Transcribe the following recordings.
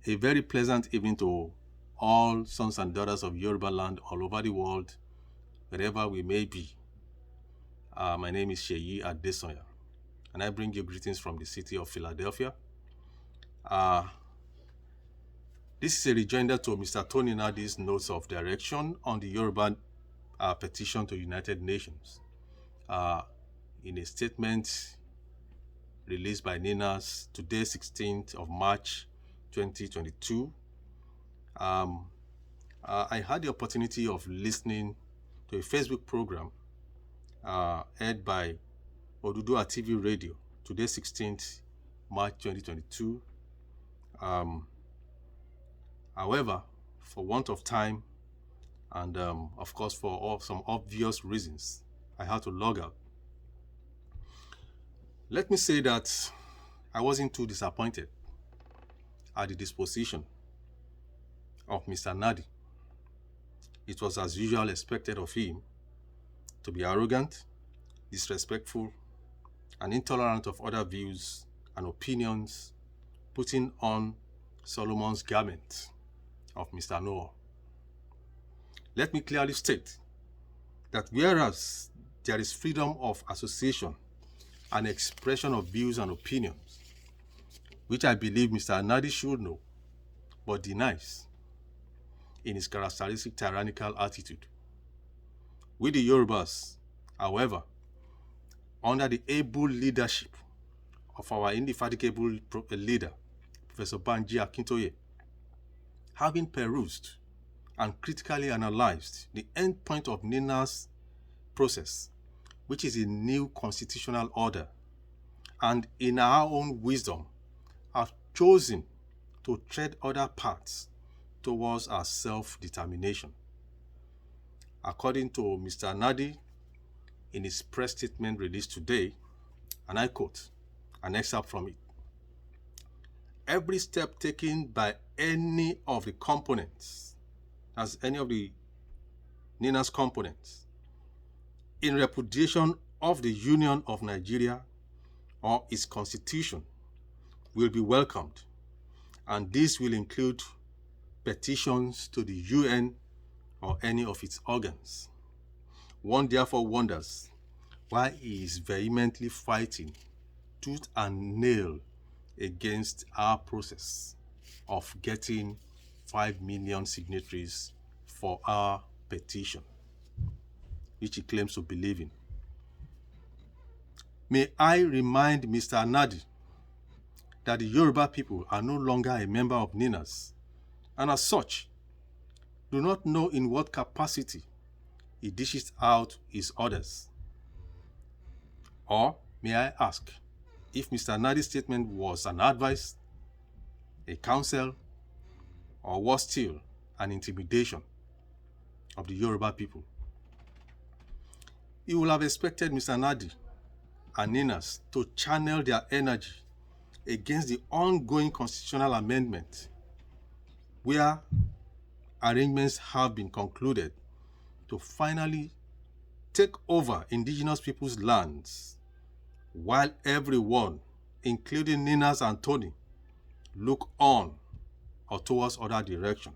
A very pleasant evening to all sons and daughters of Yoruba land all over the world, wherever we may be. My name is Seyi Adesonya, and I bring you greetings from the city of Philadelphia. This is a rejoinder to Mr. Tony Nandi's notes of direction on the Yoruba petition to United Nations. In a statement released by NINAS today, 16th of March, 2022, I had the opportunity of listening to a Facebook program aired by Oduduwa TV Radio today, 16th March 2022. However, for want of time and of course for some obvious reasons, I had to log out. Let me say that I wasn't too disappointed at the disposition of Mr. Nandi. It was as usual expected of him to be arrogant, disrespectful, and intolerant of other views and opinions, putting on Solomon's garment of Mr. Noah. Let me clearly state that whereas there is freedom of association and expression of views and opinions, which I believe Mr. Nandi should know, but denies in his characteristic tyrannical attitude. We the Yorubas, however, under the able leadership of our indefatigable leader, Professor Banji Akintoye, having perused and critically analyzed the end point of NINA's process, which is a new constitutional order, and in our own wisdom, have chosen to tread other paths towards our self-determination. According to Mr. Nandi, in his press statement released today, and I quote an excerpt from it, "Every step taken by any of the components, as any of the NINA's components, in repudiation of the Union of Nigeria or its constitution will be welcomed, and this will include petitions to the UN or any of its organs. One therefore wonders why he is vehemently fighting tooth and nail against our process of getting 5 million signatories for our petition, which he claims to believe in. May I remind Mr. Nandi that the Yoruba people are no longer a member of NINAS, and as such, do not know in what capacity he dishes out his orders. Or may I ask if Mr. Nandi's statement was an advice, a counsel, or was still an intimidation of the Yoruba people? You will have expected Mr. Nandi and NINAS to channel their energy against the ongoing constitutional amendment, where arrangements have been concluded to finally take over indigenous people's lands, while everyone, including NINAS and Tony, look on or towards other direction.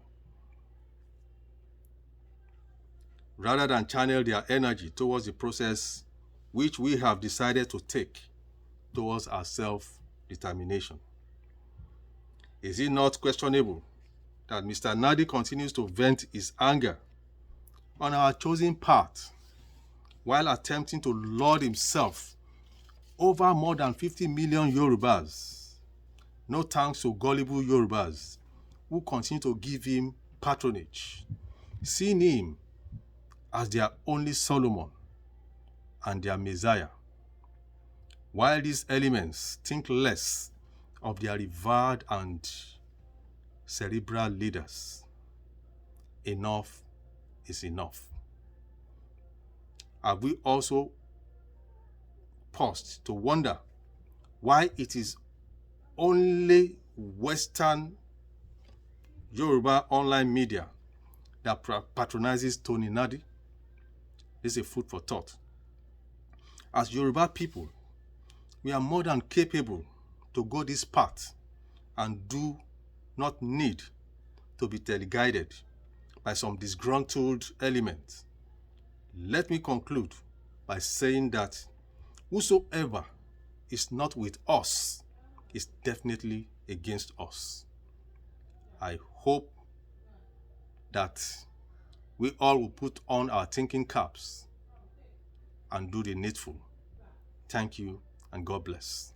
Rather than channel their energy towards the process which we have decided to take towards our self-determination. Is it not questionable that Mr. Nandi continues to vent his anger on our chosen path while attempting to lord himself over more than 50 million Yorubas? No thanks to gullible Yorubas who continue to give him patronage, seeing him as their only Solomon and their Messiah, while these elements think less of their revered and cerebral leaders. Enough is enough. Have we also paused to wonder why it is only Western Yoruba online media that patronizes Tony Nandi? This is a food for thought. As Yoruba people, we are more than capable to go this path and do not need to be teleguided by some disgruntled elements. Let me conclude by saying that whosoever is not with us is definitely against us. I hope that we all will put on our thinking caps and do the needful. Thank you, and God bless.